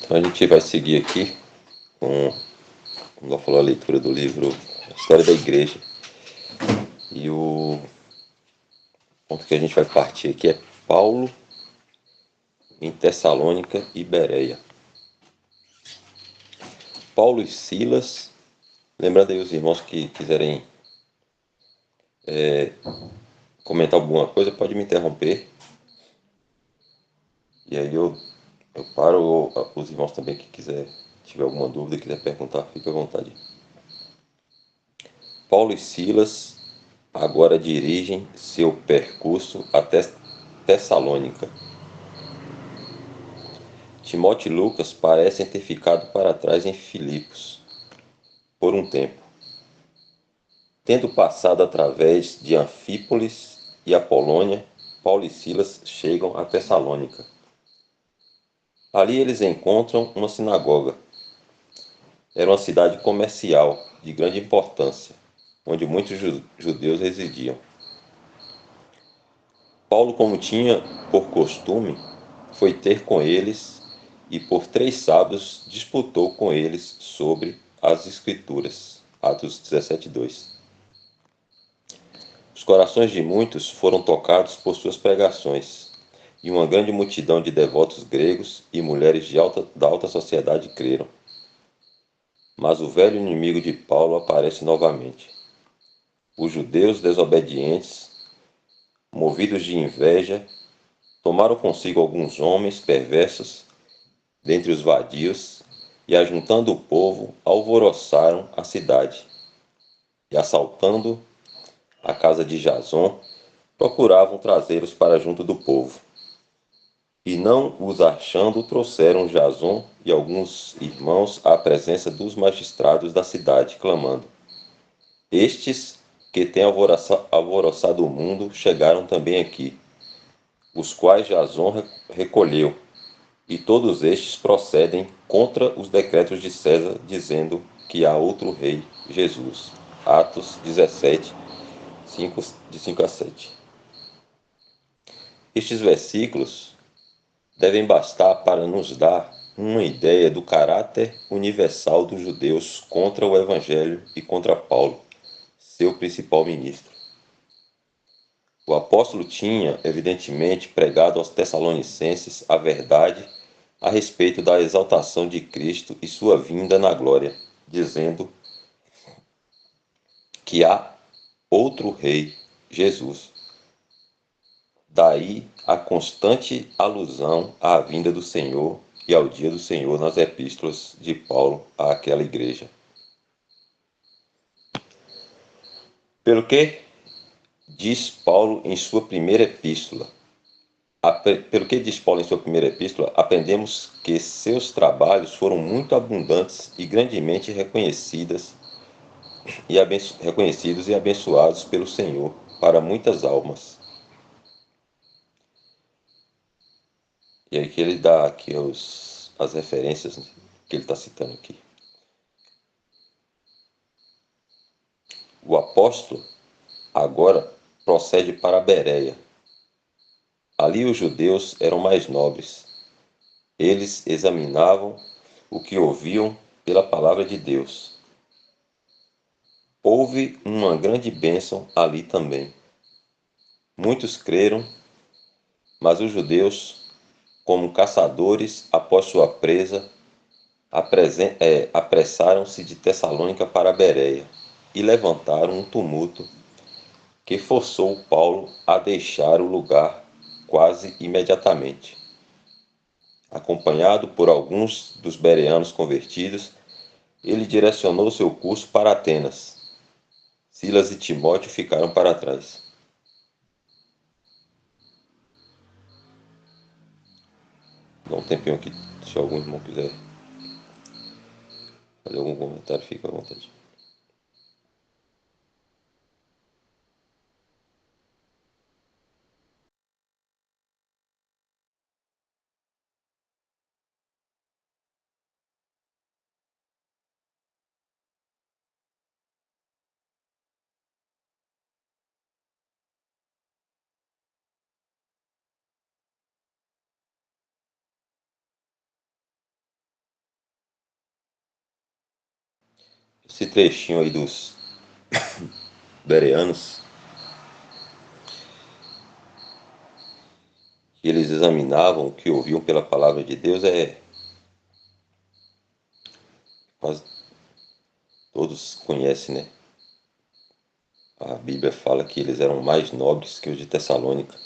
Então a gente vai seguir aqui com, como já falou, a leitura do livro História da Igreja. E o ponto que a gente vai partir aqui é Paulo em Tessalônica e Bereia. Paulo e Silas, lembrando aí os irmãos que quiserem comentar alguma coisa, pode me interromper. E aí eu paro, ou os irmãos também que tiver alguma dúvida, quiser perguntar, fique à vontade. Paulo e Silas agora dirigem seu percurso até Tessalônica. Timóteo e Lucas parecem ter ficado para trás em Filipos por um tempo, tendo passado através de Anfípolis e Apolônia. Paulo e Silas chegam a Tessalônica. Ali eles encontram uma sinagoga. Era uma cidade comercial de grande importância, onde muitos judeus residiam. Paulo, como tinha por costume, foi ter com eles e por 3 sábados disputou com eles sobre as Escrituras. Atos 17:2. Os corações de muitos foram tocados por suas pregações, e uma grande multidão de devotos gregos e mulheres da alta sociedade creram. Mas o velho inimigo de Paulo aparece novamente. Os judeus desobedientes, movidos de inveja, tomaram consigo alguns homens perversos dentre os vadios e, ajuntando o povo, alvoroçaram a cidade e, assaltando a casa de Jason, procuravam trazê-los para junto do povo. E não os achando, trouxeram Jason e alguns irmãos à presença dos magistrados da cidade, clamando: Estes que têm alvoroçado o mundo chegaram também aqui, os quais Jason recolheu, e todos estes procedem contra os decretos de César, dizendo que há outro rei, Jesus. Atos 17, de 5 a 7. Estes versículos devem bastar para nos dar uma ideia do caráter universal dos judeus contra o Evangelho e contra Paulo, seu principal ministro. O apóstolo tinha, evidentemente, pregado aos Tessalonicenses a verdade a respeito da exaltação de Cristo e sua vinda na glória, dizendo que há outro rei, Jesus. Daí a constante alusão à vinda do Senhor e ao dia do Senhor nas epístolas de Paulo àquela igreja. Pelo que diz Paulo em sua primeira epístola, aprendemos que seus trabalhos foram muito abundantes e grandemente reconhecidos e abençoados pelo Senhor para muitas almas. E aí que ele dá aqui as referências que ele está citando aqui. O apóstolo agora procede para Bereia. Ali os judeus eram mais nobres. Eles examinavam o que ouviam pela palavra de Deus. Houve uma grande bênção ali também. Muitos creram, mas os judeus, como caçadores após sua presa, apressaram-se de Tessalônica para Bereia e levantaram um tumulto que forçou Paulo a deixar o lugar quase imediatamente. Acompanhado por alguns dos bereanos convertidos, ele direcionou seu curso para Atenas. Silas e Timóteo ficaram para trás. Dá um tempinho aqui, se algum irmão quiser fazer algum comentário, fica à vontade. esse trechinho aí dos bereanos, que eles examinavam o que ouviam pela palavra de Deus, quase todos conhecem, né? A Bíblia fala que eles eram mais nobres que os de Tessalônica.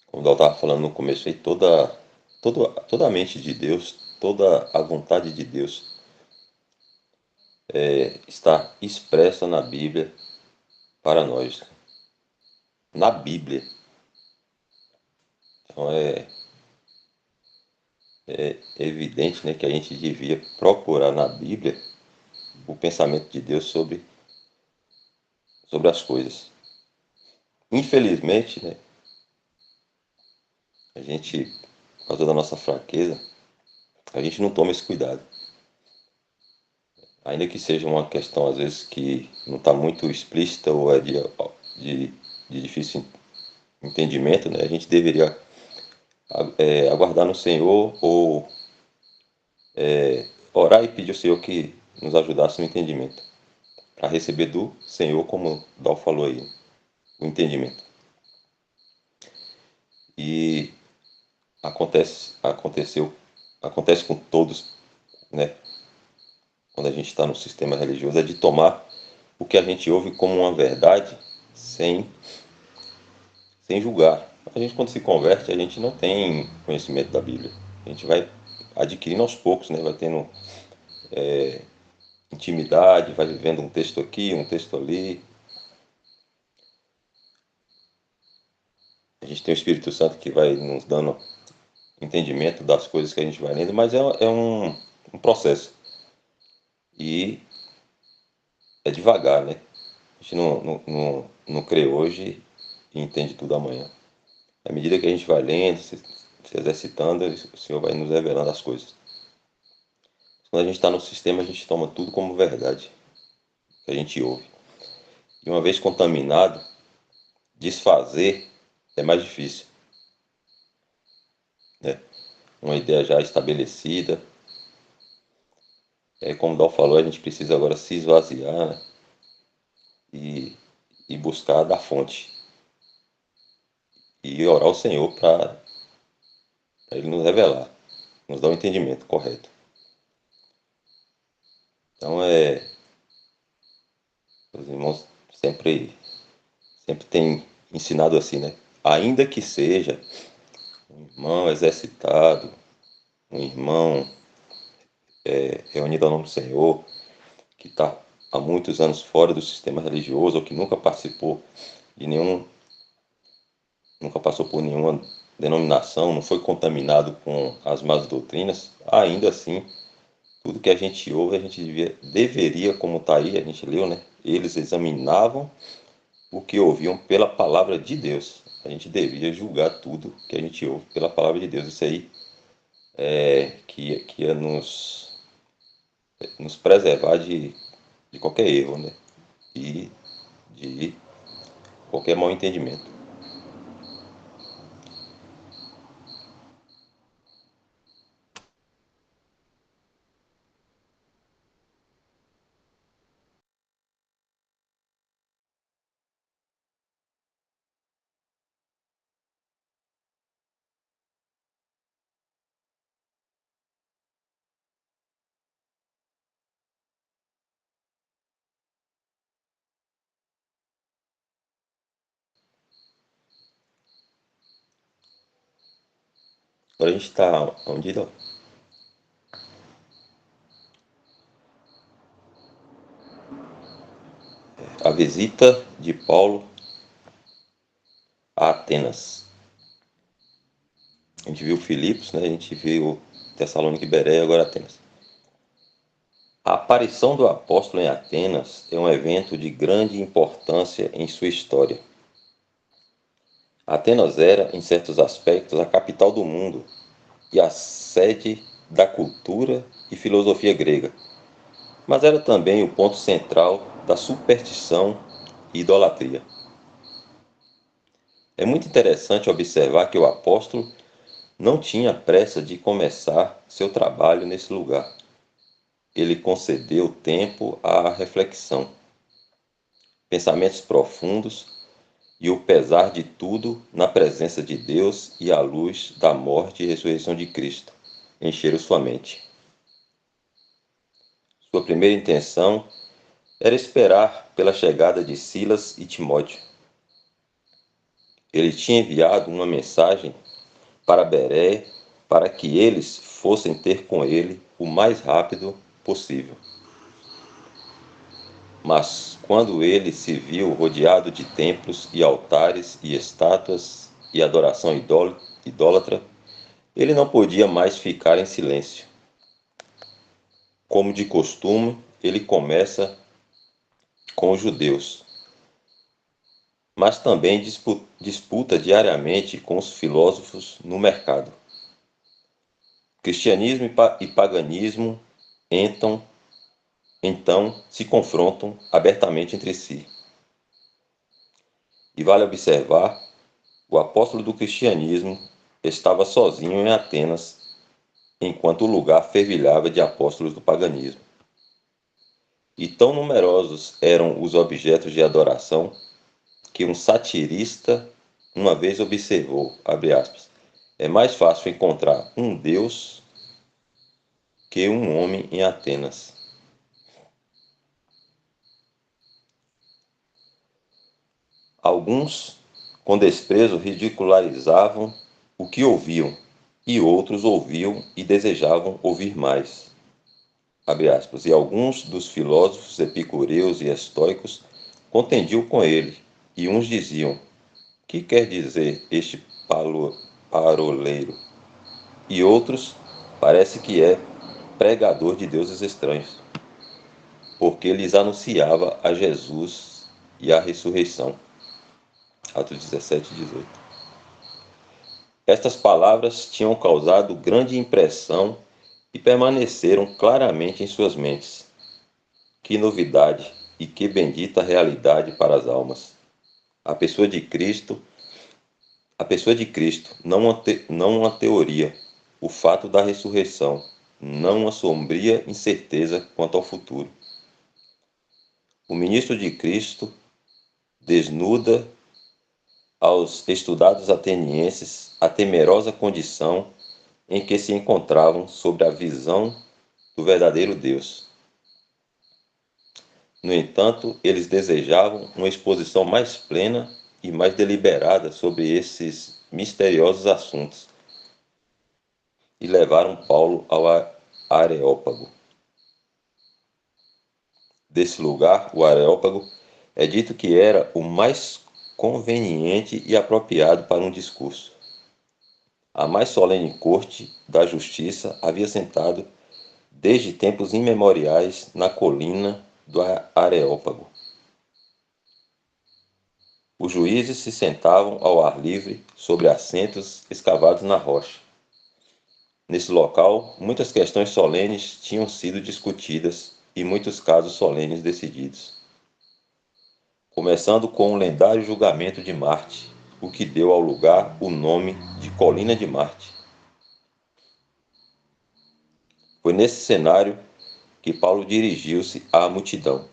Como eu estava falando no começo aí, toda a mente de Deus, toda a vontade de Deus está expressa na Bíblia para nós. Na Bíblia. Então é evidente, né, que a gente devia procurar na Bíblia o pensamento de Deus sobre as coisas. Infelizmente, né, a gente, por causa da nossa fraqueza, a gente não toma esse cuidado. Ainda que seja uma questão, às vezes, que não está muito explícita ou é de, de difícil entendimento, né, a gente deveria aguardar no Senhor ou orar e pedir ao Senhor que nos ajudasse no entendimento, para receber do Senhor, como o Dal falou aí, o entendimento. E acontece com todos, né? Quando a gente está no sistema religioso, é de tomar o que a gente ouve como uma verdade sem julgar. A gente, quando se converte, a gente não tem conhecimento da Bíblia. A gente vai adquirindo aos poucos, né? Vai tendo intimidade, vai vivendo um texto aqui, um texto ali. A gente tem o Espírito Santo que vai nos dando entendimento das coisas que a gente vai lendo, mas é um processo. E é devagar, né? A gente não crê hoje e entende tudo amanhã. À medida que a gente vai lendo, se exercitando, o Senhor vai nos revelando as coisas. Quando a gente está no sistema, a gente toma tudo como verdade que a gente ouve. E uma vez contaminado, desfazer é mais difícil, né? Uma ideia já estabelecida. Como o Dal falou, a gente precisa agora se esvaziar, né? e buscar da fonte. E orar ao Senhor para Ele nos revelar, nos dar o entendimento correto. Então, os irmãos sempre têm ensinado assim, né? Ainda que seja um irmão exercitado, um irmão reunido ao nome do Senhor, que está há muitos anos fora do sistema religioso, ou que de nenhum, nunca passou por nenhuma denominação, não foi contaminado com as más doutrinas, ainda assim, tudo que a gente ouve, a gente deveria, como está aí, a gente leu, né? Eles examinavam o que ouviam pela palavra de Deus. A gente devia julgar tudo que a gente ouve pela palavra de Deus. Isso aí que ia nos preservar de qualquer erro, né? E de qualquer mal entendimento. Agora a gente está onde? A visita de Paulo a Atenas. A gente viu Filipos, né? A gente viu Tessalônica e Bereia, agora Atenas. A aparição do apóstolo em Atenas é um evento de grande importância em sua história. Atenas era, em certos aspectos, a capital do mundo e a sede da cultura e filosofia grega, mas era também o ponto central da superstição e idolatria. É muito interessante observar que o apóstolo não tinha pressa de começar seu trabalho nesse lugar. ele concedeu tempo à reflexão, pensamentos profundos e o pesar de tudo na presença de Deus e à luz da morte e ressurreição de Cristo encheram sua mente. Sua primeira intenção era esperar pela chegada de Silas e Timóteo. Ele tinha enviado uma mensagem para Bereia para que eles fossem ter com ele o mais rápido possível. Mas quando ele se viu rodeado de templos e altares e estátuas e adoração idólatra, ele não podia mais ficar em silêncio. Como de costume, ele começa com os judeus, mas também disputa diariamente com os filósofos no mercado. Cristianismo e paganismo então se confrontam abertamente entre si. E vale observar, o apóstolo do cristianismo estava sozinho em Atenas, enquanto o lugar fervilhava de apóstolos do paganismo. E tão numerosos eram os objetos de adoração que um satirista uma vez observou, abre aspas, é mais fácil encontrar um Deus que um homem em Atenas. Alguns, com desprezo, ridicularizavam o que ouviam, e outros ouviam e desejavam ouvir mais. Abre aspas, e alguns dos filósofos epicureus e estoicos contendiam com ele, e uns diziam, que quer dizer este paroleiro? E outros, parece que é pregador de deuses estranhos, porque lhes anunciava a Jesus e a ressurreição. Atos 17 e 18. Estas palavras tinham causado grande impressão e permaneceram claramente em suas mentes. Que novidade e que bendita realidade para as almas! A pessoa de Cristo, não uma teoria, o fato da ressurreição, não uma sombria incerteza quanto ao futuro. O ministro de Cristo desnuda aos estudados atenienses a temerosa condição em que se encontravam sobre a visão do verdadeiro Deus. No entanto, eles desejavam uma exposição mais plena e mais deliberada sobre esses misteriosos assuntos e levaram Paulo ao Areópago. Desse lugar, o Areópago, é dito que era o mais conveniente e apropriado para um discurso. A mais solene corte da justiça havia sentado desde tempos imemoriais na colina do Areópago. Os juízes se sentavam ao ar livre sobre assentos escavados na rocha. Nesse local, muitas questões solenes tinham sido discutidas e muitos casos solenes decididos. Começando com o lendário julgamento de Marte, o que deu ao lugar o nome de Colina de Marte. Foi nesse cenário que Paulo dirigiu-se à multidão.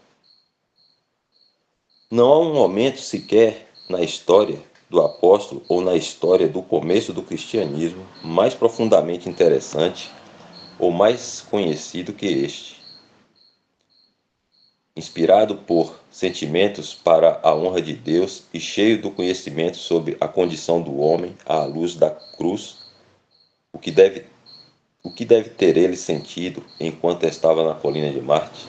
Não há um momento sequer na história do apóstolo ou na história do começo do cristianismo mais profundamente interessante ou mais conhecido que este. Inspirado por sentimentos para a honra de Deus e cheio do conhecimento sobre a condição do homem à luz da cruz, o que deve ter ele sentido enquanto estava na colina de Marte?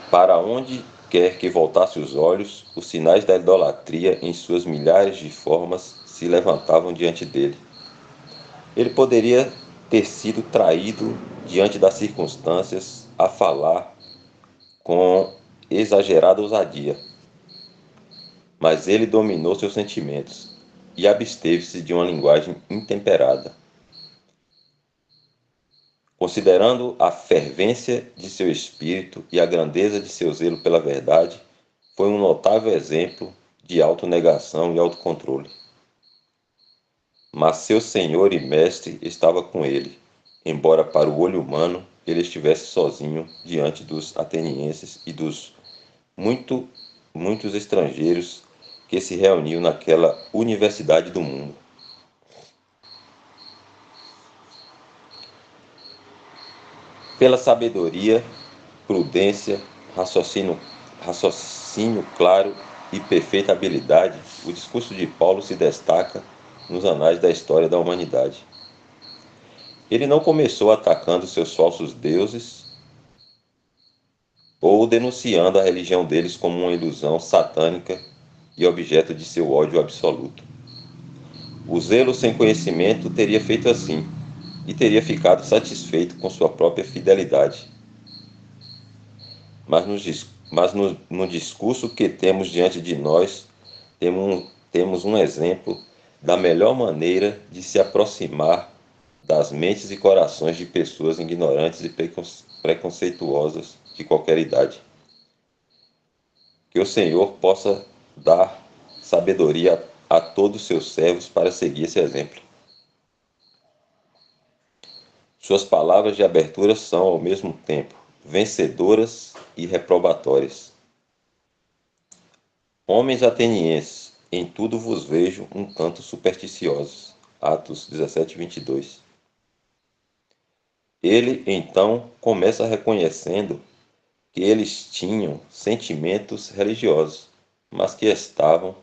Para onde quer que voltasse os olhos, os sinais da idolatria em suas milhares de formas se levantavam diante dele. Ele poderia ter sido traído diante das circunstâncias a falar com exagerada ousadia, mas ele dominou seus sentimentos e absteve-se de uma linguagem intemperada. Considerando a fervência de seu espírito e a grandeza de seu zelo pela verdade, foi um notável exemplo de autonegação e autocontrole. Mas seu Senhor e Mestre estava com ele, embora para o olho humano ele estivesse sozinho diante dos atenienses e dos muitos estrangeiros que se reuniam naquela universidade do mundo. Pela sabedoria, prudência, raciocínio claro e perfeita habilidade, o discurso de Paulo se destaca nos anais da história da humanidade. Ele não começou atacando seus falsos deuses ou denunciando a religião deles como uma ilusão satânica e objeto de seu ódio absoluto. O zelo sem conhecimento teria feito assim, e teria ficado satisfeito com sua própria fidelidade. Mas no discurso que temos diante de nós, temos um exemplo da melhor maneira de se aproximar das mentes e corações de pessoas ignorantes e preconceituosas de qualquer idade. Que o Senhor possa dar sabedoria a todos os seus servos para seguir esse exemplo. Suas palavras de abertura são, ao mesmo tempo, vencedoras e reprobatórias. Homens atenienses, em tudo vos vejo um tanto supersticiosos. Atos 17, 22. Ele, então, começa reconhecendo que eles tinham sentimentos religiosos, mas que estavam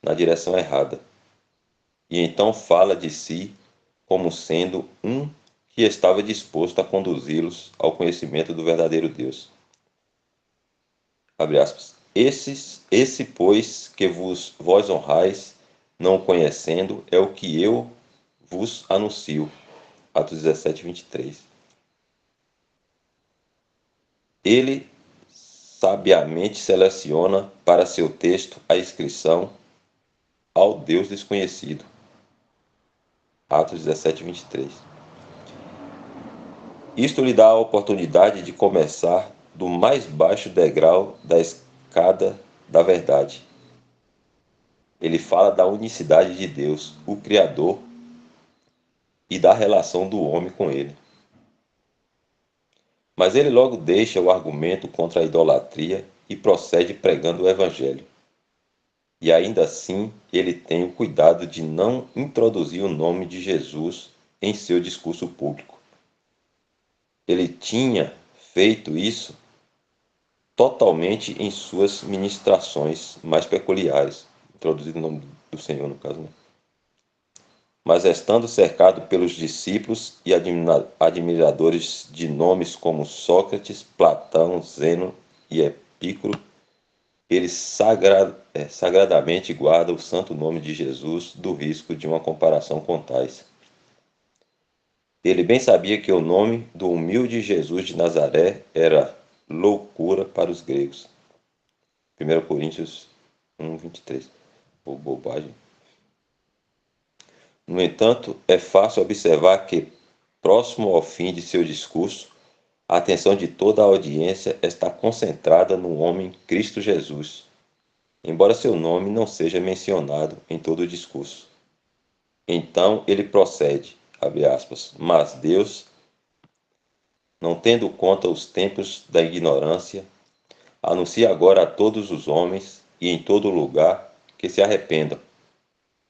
na direção errada. E então fala de si como sendo um que estava disposto a conduzi-los ao conhecimento do verdadeiro Deus. Abre aspas. Esse, pois, que vós honrais, não o conhecendo, é o que eu vos anuncio. Atos 17, 23. Ele sabiamente seleciona para seu texto a inscrição ao Deus desconhecido. Atos 17, 23. Isto lhe dá a oportunidade de começar do mais baixo degrau da escada da verdade. Ele fala da unicidade de Deus, o Criador, e da relação do homem com ele. Mas ele logo deixa o argumento contra a idolatria e procede pregando o Evangelho. E ainda assim, ele tem o cuidado de não introduzir o nome de Jesus em seu discurso público. Ele tinha feito isso totalmente em suas ministrações mais peculiares, introduzido o nome do Senhor, no caso, né? Mas estando cercado pelos discípulos e admiradores de nomes como Sócrates, Platão, Zeno e Epicuro, ele sagradamente guarda o santo nome de Jesus do risco de uma comparação com tais. Ele bem sabia que o nome do humilde Jesus de Nazaré era loucura para os gregos. 1 Coríntios 1, 23. Ou bobagem. No entanto, é fácil observar que, próximo ao fim de seu discurso, a atenção de toda a audiência está concentrada no homem Cristo Jesus, embora seu nome não seja mencionado em todo o discurso. Então ele procede, abre aspas, mas Deus, não tendo conta os tempos da ignorância, anuncia agora a todos os homens e em todo lugar que se arrependam,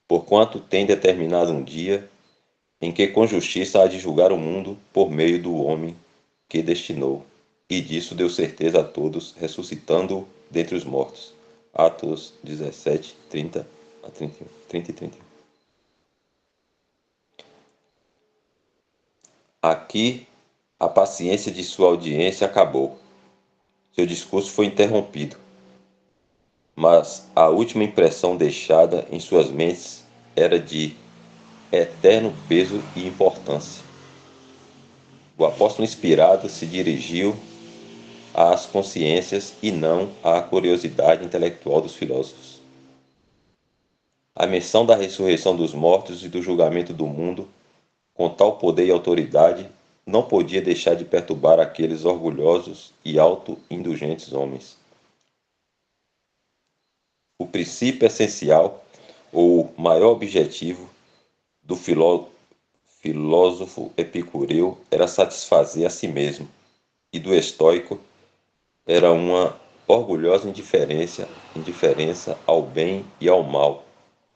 porquanto tem determinado um dia em que com justiça há de julgar o mundo por meio do homem que destinou, e disso deu certeza a todos, ressuscitando-o dentre os mortos. Atos 17, 30 a 31. 30 e 31. Aqui, a paciência de sua audiência acabou. Seu discurso foi interrompido, mas a última impressão deixada em suas mentes era de eterno peso e importância. O apóstolo inspirado se dirigiu às consciências e não à curiosidade intelectual dos filósofos. A menção da ressurreição dos mortos e do julgamento do mundo, com tal poder e autoridade, não podia deixar de perturbar aqueles orgulhosos e auto-indulgentes homens. O princípio essencial, ou maior objetivo, do filósofo epicureu era satisfazer a si mesmo, e do estoico era uma orgulhosa indiferença ao bem e ao mal,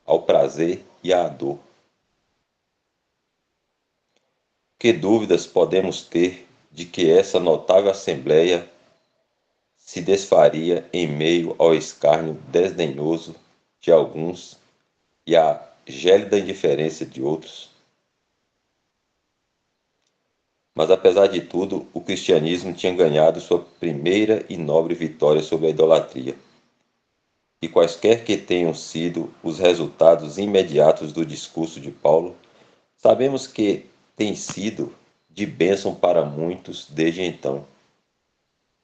ao prazer e à dor. Que dúvidas podemos ter de que essa notável assembleia se desfaria em meio ao escárnio desdenhoso de alguns e à gélida indiferença de outros? Mas apesar de tudo, o cristianismo tinha ganhado sua primeira e nobre vitória sobre a idolatria. E quaisquer que tenham sido os resultados imediatos do discurso de Paulo, sabemos que tem sido de bênção para muitos desde então,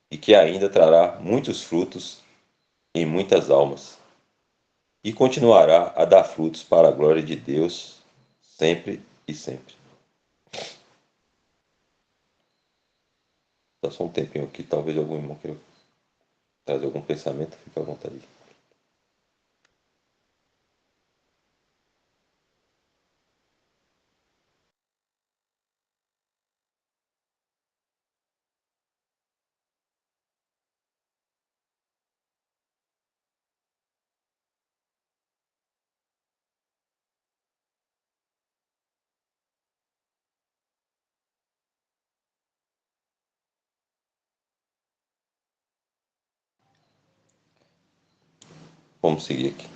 e que ainda trará muitos frutos em muitas almas, e continuará a dar frutos para a glória de Deus sempre e sempre. Dá só um tempinho aqui, talvez algum irmão queira trazer algum pensamento, fique à vontade. Vamos seguir aqui.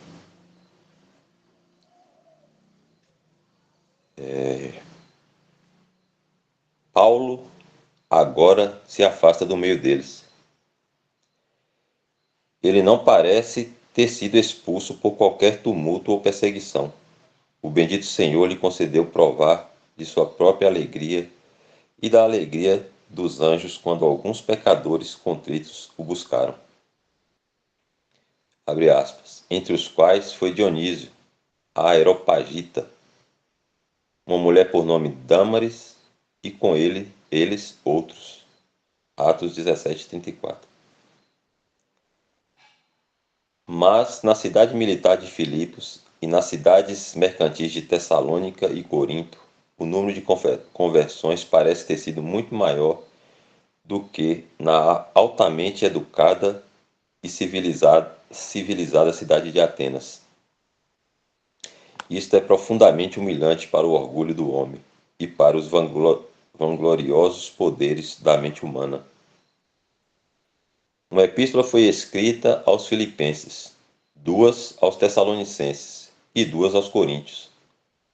Paulo agora se afasta do meio deles. Ele não parece ter sido expulso por qualquer tumulto ou perseguição. O bendito Senhor lhe concedeu provar de sua própria alegria e da alegria dos anjos quando alguns pecadores contritos o buscaram. Abre aspas. Entre os quais foi Dionísio, a Areopagita, uma mulher por nome Dâmaris, e com eles outros. Atos 17:34. Mas na cidade militar de Filipos e nas cidades mercantis de Tessalônica e Corinto, o número de conversões parece ter sido muito maior do que na altamente educada e civilizada cidade de Atenas. Isto é profundamente humilhante para o orgulho do homem e para os vangloriosos poderes da mente humana. Uma epístola foi escrita aos Filipenses, duas aos Tessalonicenses e duas aos Coríntios,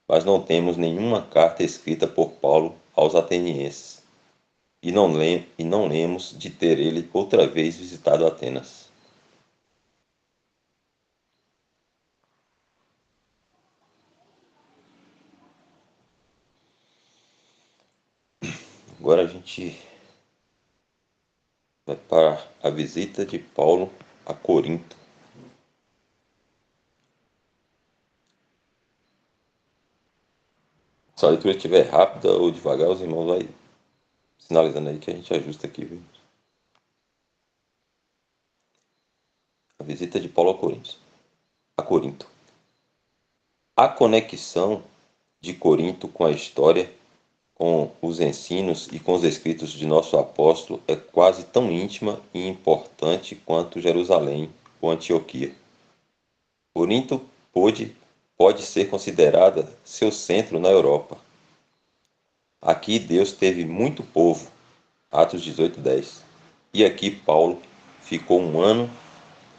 mas não temos nenhuma carta escrita por Paulo aos Atenienses, e não lemos de ter ele outra vez visitado Atenas. Agora a gente vai para a visita de Paulo a Corinto. Se a leitura estiver rápida ou devagar, os irmãos vai sinalizando aí que a gente ajusta aqui, viu? A visita de Paulo a Corinto. A conexão de Corinto com a história, com os ensinos e com os escritos de nosso apóstolo é quase tão íntima e importante quanto Jerusalém ou Antioquia. Corinto pode ser considerada seu centro na Europa. Aqui Deus teve muito povo, Atos 18:10. E aqui Paulo ficou 1 ano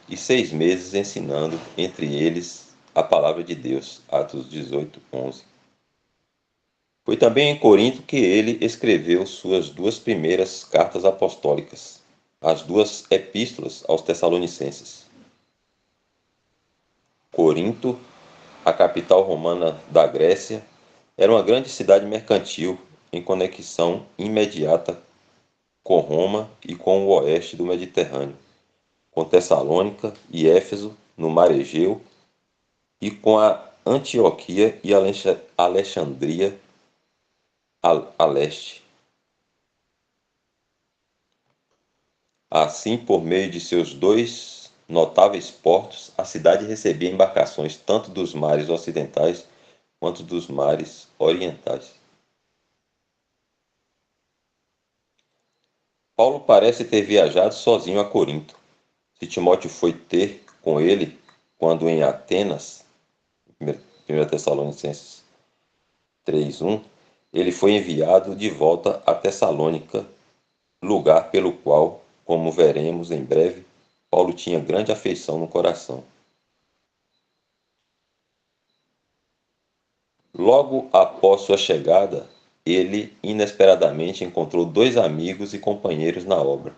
e 6 meses ensinando entre eles a palavra de Deus, Atos 18:11. Foi também em Corinto que ele escreveu suas duas primeiras cartas apostólicas, as duas epístolas aos Tessalonicenses. Corinto, a capital romana da Grécia, era uma grande cidade mercantil em conexão imediata com Roma e com o oeste do Mediterrâneo, com Tessalônica e Éfeso no Mar Egeu e com a Antioquia e Alexandria a leste. Assim, por meio de seus dois notáveis portos, a cidade recebia embarcações tanto dos mares ocidentais quanto dos mares orientais. Paulo parece ter viajado sozinho a Corinto. Se Timóteo foi ter com ele quando em Atenas, 1 Tessalonicenses 3:1, ele foi enviado de volta a Tessalônica, lugar pelo qual, como veremos em breve, Paulo tinha grande afeição no coração. Logo após sua chegada, ele inesperadamente encontrou dois amigos e companheiros na obra,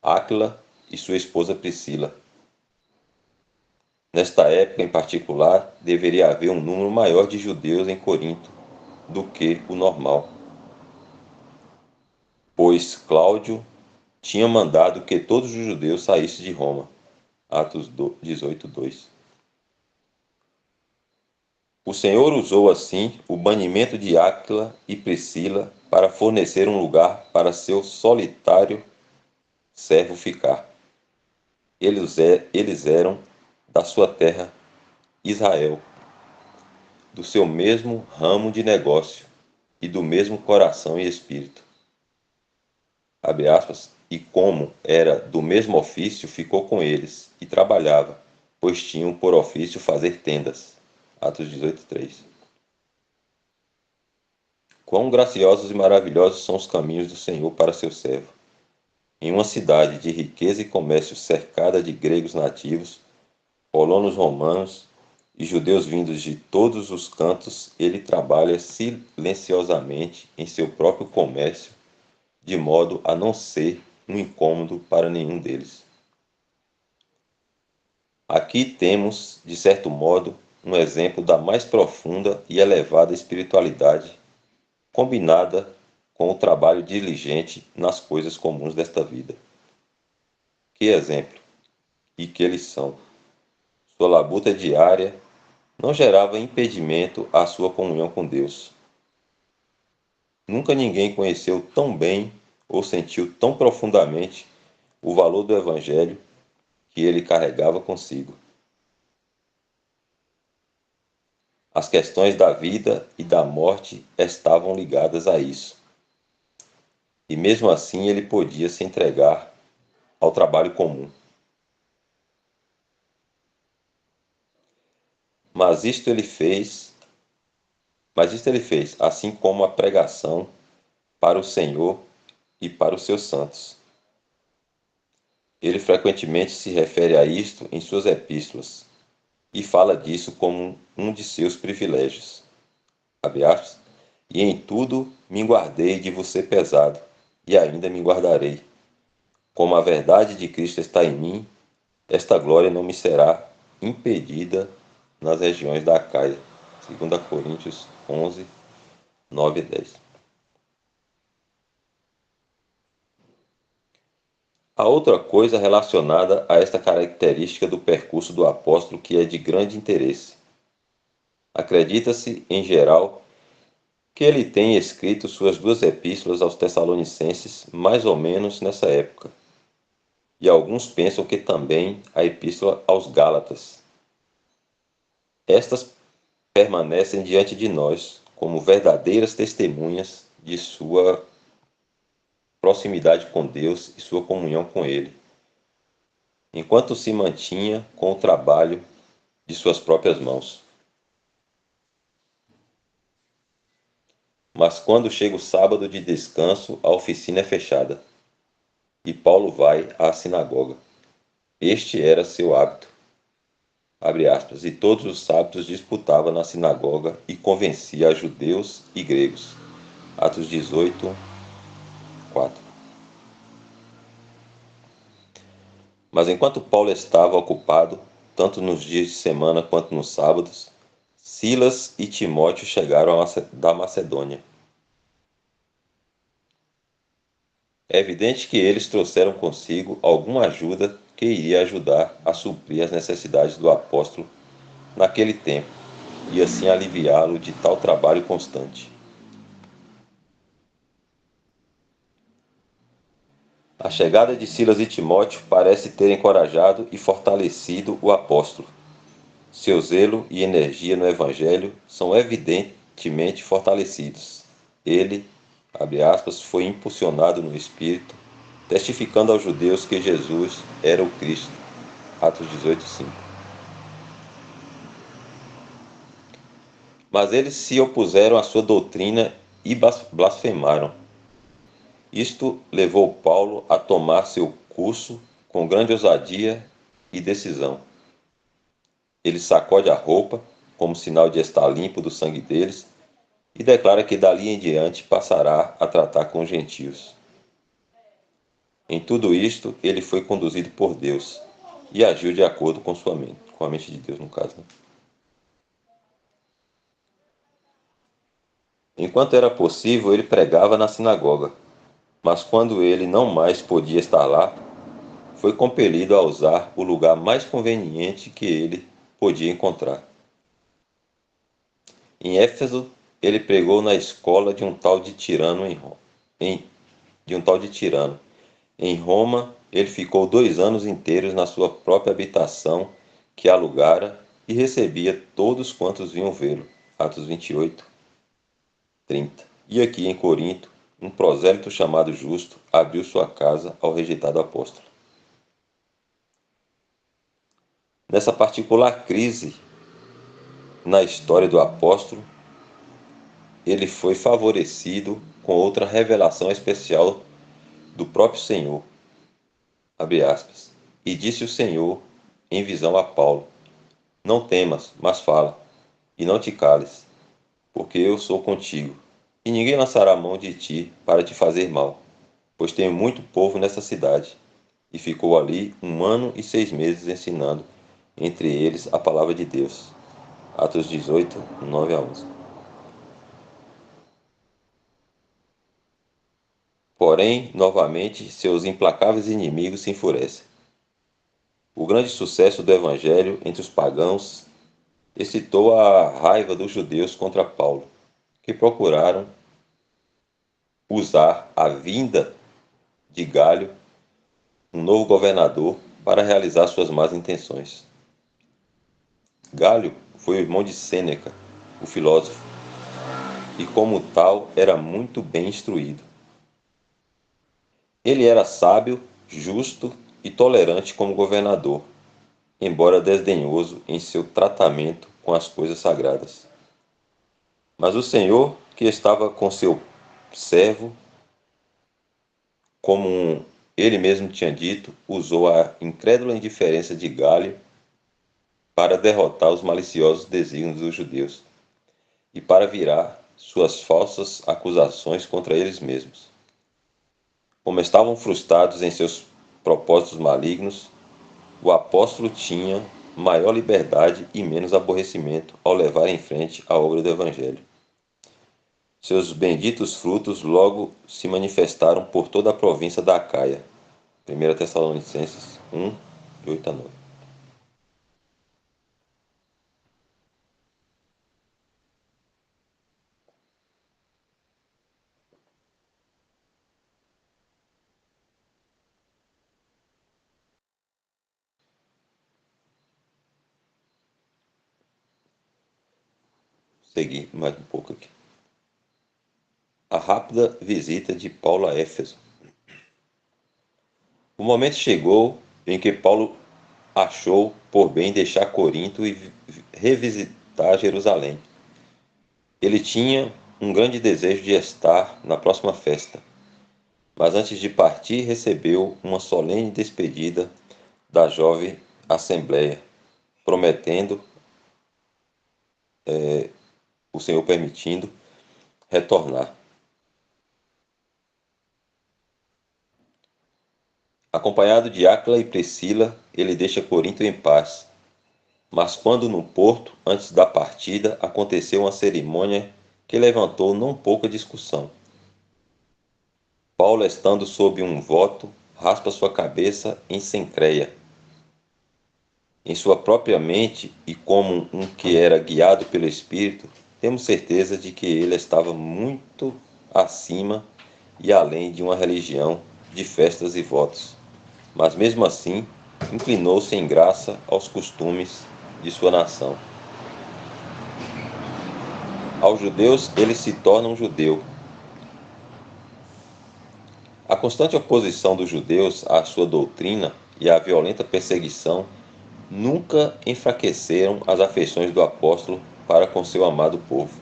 Áquila e sua esposa Priscila. Nesta época em particular, deveria haver um número maior de judeus em Corinto do que o normal, pois Cláudio tinha mandado que todos os judeus saíssem de Roma. Atos 18:2. O Senhor usou assim o banimento de Áquila e Priscila para fornecer um lugar para seu solitário servo ficar. Eles eram da sua terra, Israel, do seu mesmo ramo de negócio e do mesmo coração e espírito. Abre aspas, e como era do mesmo ofício, ficou com eles e trabalhava, pois tinham por ofício fazer tendas. Atos 18:3. Quão graciosos e maravilhosos são os caminhos do Senhor para seu servo. Em uma cidade de riqueza e comércio cercada de gregos nativos, colonos romanos e judeus vindos de todos os cantos, ele trabalha silenciosamente em seu próprio comércio, de modo a não ser um incômodo para nenhum deles. Aqui temos, de certo modo, um exemplo da mais profunda e elevada espiritualidade, combinada com o trabalho diligente nas coisas comuns desta vida. Que exemplo e que lição! Sua labuta diária não gerava impedimento à sua comunhão com Deus. Nunca ninguém conheceu tão bem ou sentiu tão profundamente o valor do Evangelho que ele carregava consigo. As questões da vida e da morte estavam ligadas a isso. E mesmo assim ele podia se entregar ao trabalho comum. Mas isto ele fez, assim como a pregação para o Senhor e para os seus santos. Ele frequentemente se refere a isto em suas epístolas e fala disso como um de seus privilégios. Abre aspas, e em tudo me guardei de vos ser pesado, e ainda me guardarei. Como a verdade de Cristo está em mim, esta glória não me será impedida nas regiões da Acaia. 2 Coríntios 11, 9 e 10. Há outra coisa relacionada a esta característica do percurso do apóstolo que é de grande interesse. Acredita-se, em geral, que ele tenha escrito suas duas epístolas aos Tessalonicenses mais ou menos nessa época, e alguns pensam que também a epístola aos Gálatas. Estas permanecem diante de nós como verdadeiras testemunhas de sua proximidade com Deus e sua comunhão com Ele, enquanto se mantinha com o trabalho de suas próprias mãos. Mas quando chega o sábado de descanso, a oficina é fechada, e Paulo vai à sinagoga. Este era seu hábito. Abre aspas, e todos os sábados disputava na sinagoga e convencia a judeus e gregos. Atos 18, 4. Mas enquanto Paulo estava ocupado, tanto nos dias de semana quanto nos sábados, Silas e Timóteo chegaram da Macedônia. É evidente que eles trouxeram consigo alguma ajuda que iria ajudar a suprir as necessidades do apóstolo naquele tempo e assim aliviá-lo de tal trabalho constante. A chegada de Silas e Timóteo parece ter encorajado e fortalecido o apóstolo. Seu zelo e energia no Evangelho são evidentemente fortalecidos. Ele abre aspas, foi impulsionado no Espírito, testificando aos judeus que Jesus era o Cristo. Atos 18:5. Mas eles se opuseram à sua doutrina e blasfemaram. Isto levou Paulo a tomar seu curso com grande ousadia e decisão. Ele sacode a roupa, como sinal de estar limpo do sangue deles, e declara que dali em diante passará a tratar com os gentios. Em tudo isto, ele foi conduzido por Deus e agiu de acordo com sua mente, com a mente de Deus, no caso, né? Enquanto era possível, ele pregava na sinagoga, mas quando ele não mais podia estar lá, foi compelido a usar o lugar mais conveniente que ele podia encontrar. Em Éfeso, ele pregou na escola de um tal de Tirano de um tal de Tirano. Em Roma, ele ficou 2 anos inteiros na sua própria habitação que alugara e recebia todos quantos vinham vê-lo. Atos 28:30. E aqui em Corinto, um prosélito chamado Justo abriu sua casa ao rejeitado apóstolo. Nessa particular crise na história do apóstolo, ele foi favorecido com outra revelação especial do próprio Senhor. Abre aspas. E disse o Senhor em visão a Paulo: Não temas, mas fala, e não te cales, porque eu sou contigo, e ninguém lançará mão de ti para te fazer mal, pois tenho muito povo nessa cidade. E ficou ali 1 ano e 6 meses ensinando entre eles a palavra de Deus. Atos 18:9-11. Porém, novamente, seus implacáveis inimigos se enfurecem. O grande sucesso do Evangelho entre os pagãos excitou a raiva dos judeus contra Paulo, que procuraram usar a vinda de Galho, um novo governador, para realizar suas más intenções. Galho foi o irmão de Sêneca, o filósofo, e como tal era muito bem instruído. Ele era sábio, justo e tolerante como governador, embora desdenhoso em seu tratamento com as coisas sagradas. Mas o Senhor, que estava com seu servo, como ele mesmo tinha dito, usou a incrédula indiferença de Galho para derrotar os maliciosos desígnios dos judeus e para virar suas falsas acusações contra eles mesmos. Como estavam frustrados em seus propósitos malignos, o apóstolo tinha maior liberdade e menos aborrecimento ao levar em frente a obra do Evangelho. Seus benditos frutos logo se manifestaram por toda a província da Acaia. 1 Tessalonicenses 1:8-9. Seguir mais um pouco aqui. A rápida visita de Paulo a Éfeso. O momento chegou em que Paulo achou por bem deixar Corinto e revisitar Jerusalém. Ele tinha um grande desejo de estar na próxima festa, mas antes de partir recebeu uma solene despedida da jovem assembleia, prometendo, o Senhor permitindo, retornar. Acompanhado de Áquila e Priscila, ele deixa Corinto em paz. Mas quando no porto, antes da partida, aconteceu uma cerimônia que levantou não pouca discussão. Paulo, estando sob um voto, raspa sua cabeça em Cencreia. Em sua própria mente e como um que era guiado pelo Espírito, temos certeza de que ele estava muito acima e além de uma religião de festas e votos. Mas mesmo assim, inclinou-se em graça aos costumes de sua nação. Aos judeus ele se torna um judeu, constante oposição dos judeus à sua doutrina e a violenta perseguição nunca enfraqueceram as afeições do apóstolo para com seu amado povo.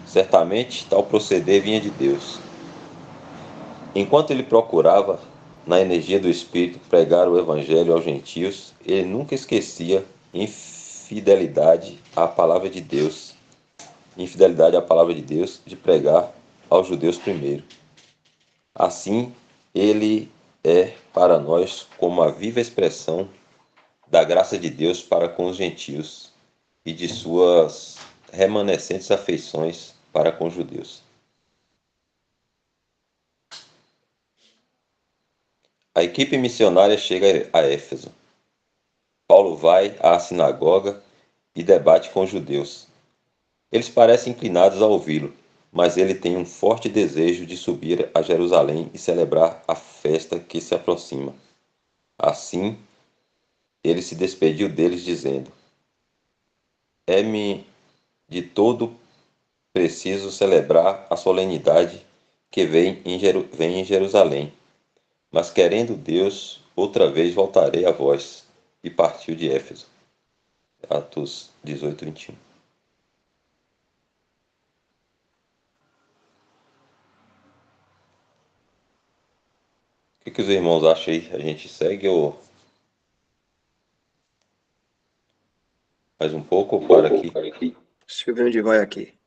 Certamente, tal proceder vinha de Deus. Enquanto ele procurava, na energia do Espírito, pregar o Evangelho aos gentios, ele nunca esquecia infidelidade à palavra de Deus, de pregar aos judeus primeiro. Assim, ele é para nós como a viva expressão da graça de Deus para com os gentios e de suas remanescentes afeições para com os judeus. A equipe missionária chega a Éfeso. Paulo vai à sinagoga e debate com os judeus. Eles parecem inclinados a ouvi-lo, mas ele tem um forte desejo de subir a Jerusalém e celebrar a festa que se aproxima. Assim, ele se despediu deles, dizendo: É-me de todo preciso celebrar a solenidade que vem em Jerusalém, mas querendo Deus, outra vez voltarei a vós. E partiu de Éfeso. Atos 18, 21. O que os irmãos acham aí? A gente segue ou mais um pouco ou para aqui? Deixa eu ver onde vai aqui.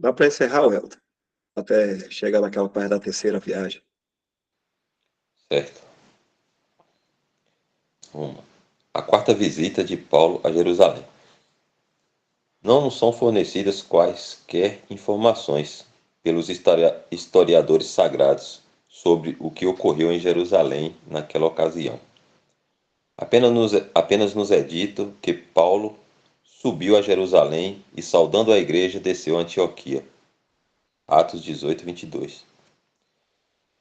Dá para encerrar, Welton, até chegar naquela parte da terceira viagem. Certo. Vamos lá. A quarta visita de Paulo a Jerusalém. Não nos são fornecidas quaisquer informações pelos historiadores sagrados sobre o que ocorreu em Jerusalém naquela ocasião. Apenas nos é dito que Paulo subiu a Jerusalém e, saudando a igreja, desceu a Antioquia. Atos 18, 22.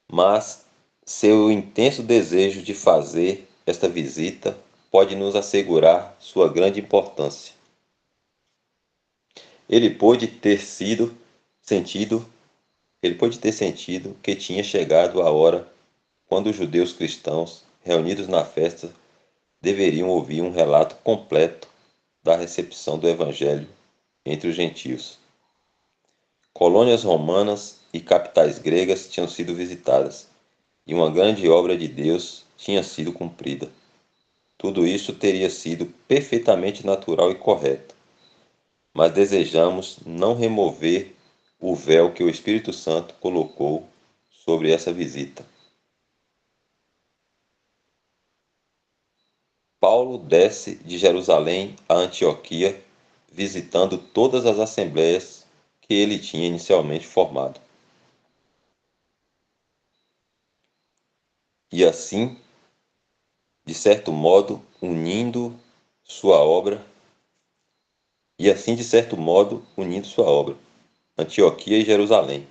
Mas seu intenso desejo de fazer esta visita pode nos assegurar sua grande importância. Ele pôde ter sentido, ele pôde ter sentido que tinha chegado a hora quando os judeus cristãos, reunidos na festa, deveriam ouvir um relato completo da recepção do Evangelho entre os gentios. Colônias romanas e capitais gregas tinham sido visitadas, e uma grande obra de Deus tinha sido cumprida. Tudo isso teria sido perfeitamente natural e correto, mas desejamos não remover o véu que o Espírito Santo colocou sobre essa visita. Paulo desce de Jerusalém a Antioquia, visitando todas as assembleias que ele tinha inicialmente formado. E assim, de certo modo, unindo sua obra, Antioquia e Jerusalém.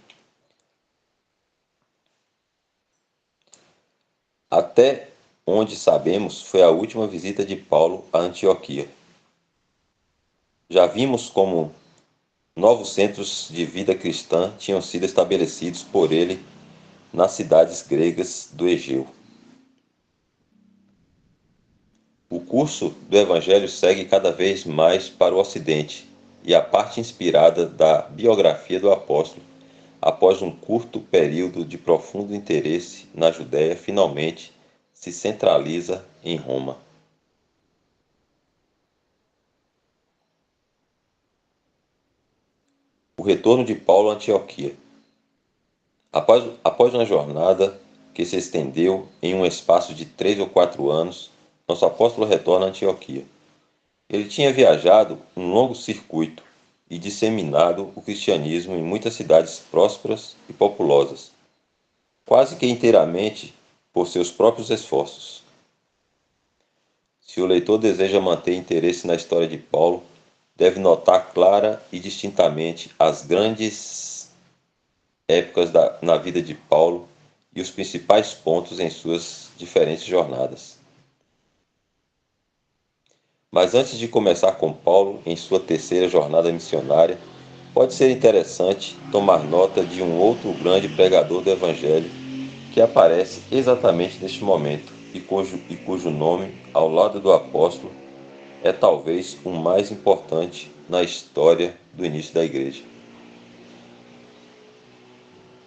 Até onde sabemos, foi a última visita de Paulo a Antioquia. Já vimos como novos centros de vida cristã tinham sido estabelecidos por ele nas cidades gregas do Egeu. O curso do Evangelho segue cada vez mais para o Ocidente, e a parte inspirada da biografia do apóstolo, após um curto período de profundo interesse na Judéia, finalmente se centraliza em Roma. O retorno de Paulo a Antioquia. Após uma jornada que se estendeu em um espaço de 3 ou 4 anos, nosso apóstolo retorna a Antioquia. Ele tinha viajado um longo circuito e disseminado o cristianismo em muitas cidades prósperas e populosas, quase que inteiramente por seus próprios esforços. Se o leitor deseja manter interesse na história de Paulo, deve notar clara e distintamente as grandes épocas na vida de Paulo e os principais pontos em suas diferentes jornadas. Mas antes de começar com Paulo em sua terceira jornada missionária, pode ser interessante tomar nota de um outro grande pregador do Evangelho que aparece exatamente neste momento e cujo nome, ao lado do apóstolo, é talvez o mais importante na história do início da igreja.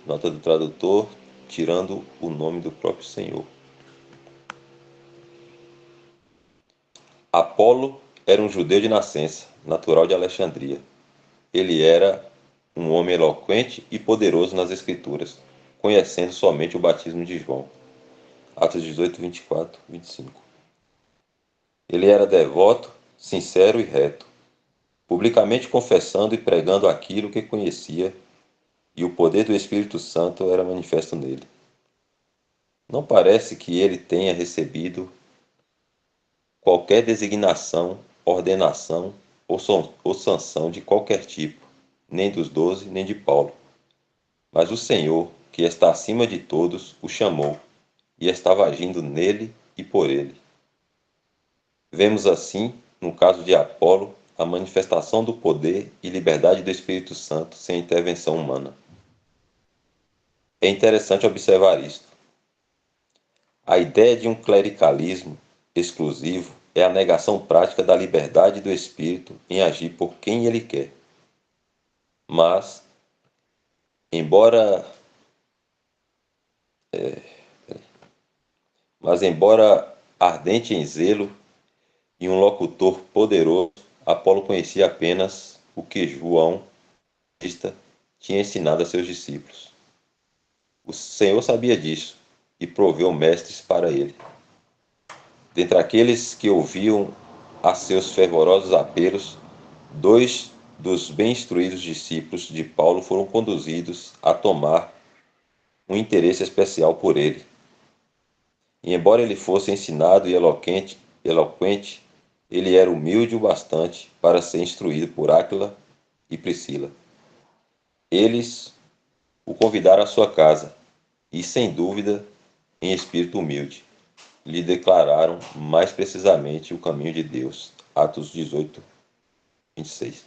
Nota do tradutor, tirando o nome do próprio Senhor. Apolo era um judeu de nascença, natural de Alexandria. Ele era um homem eloquente e poderoso nas Escrituras, conhecendo somente o batismo de João. Atos 18, 24, 25. Ele era devoto, sincero e reto, publicamente confessando e pregando aquilo que conhecia, e o poder do Espírito Santo era manifesto nele. Não parece que ele tenha recebido qualquer designação, ordenação ou sanção de qualquer tipo, nem dos 12, nem de Paulo. Mas o Senhor, que está acima de todos, o chamou e estava agindo nele e por ele. Vemos assim, no caso de Apolo, a manifestação do poder e liberdade do Espírito Santo sem intervenção humana. É interessante observar isto. A ideia de um clericalismo exclusivo é a negação prática da liberdade do Espírito em agir por quem ele quer. Mas, embora embora ardente em zelo e um locutor poderoso, Apolo conhecia apenas o que João Batista tinha ensinado a seus discípulos. O Senhor sabia disso e proveu mestres para ele. Dentre aqueles que ouviam a seus fervorosos apelos, 2 dos bem instruídos discípulos de Paulo foram conduzidos a tomar um interesse especial por ele. E embora ele fosse ensinado e eloquente, ele era humilde o bastante para ser instruído por Áquila e Priscila. Eles o convidaram à sua casa e, sem dúvida, em espírito humilde, lhe declararam mais precisamente o caminho de Deus. Atos 18, 26.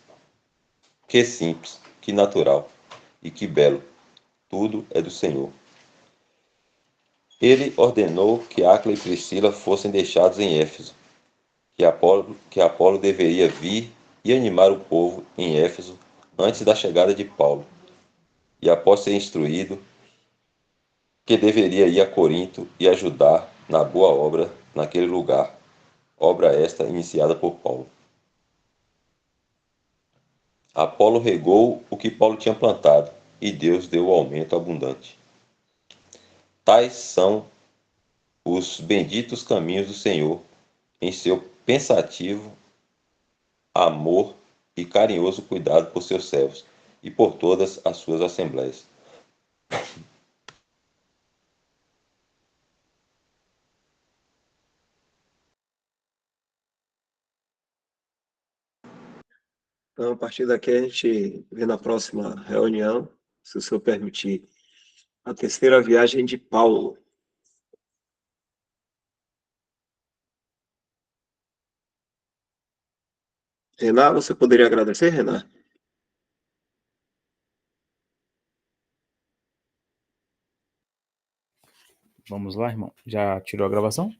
Que simples, que natural e que belo. Tudo é do Senhor. Ele ordenou que Áquila e Priscila fossem deixados em Éfeso, que Apolo deveria vir e animar o povo em Éfeso antes da chegada de Paulo, e após ser instruído, que deveria ir a Corinto e ajudar na boa obra naquele lugar, obra esta iniciada por Paulo. Apolo regou o que Paulo tinha plantado, e Deus deu o aumento abundante. Tais são os benditos caminhos do Senhor em seu pensativo amor e carinhoso cuidado por seus servos e por todas as suas assembleias. Então, a partir daqui, a gente vê na próxima reunião, se o senhor permitir, a terceira viagem de Paulo. Renan, você poderia agradecer, Renan? Vamos lá, irmão. Já tirou a gravação?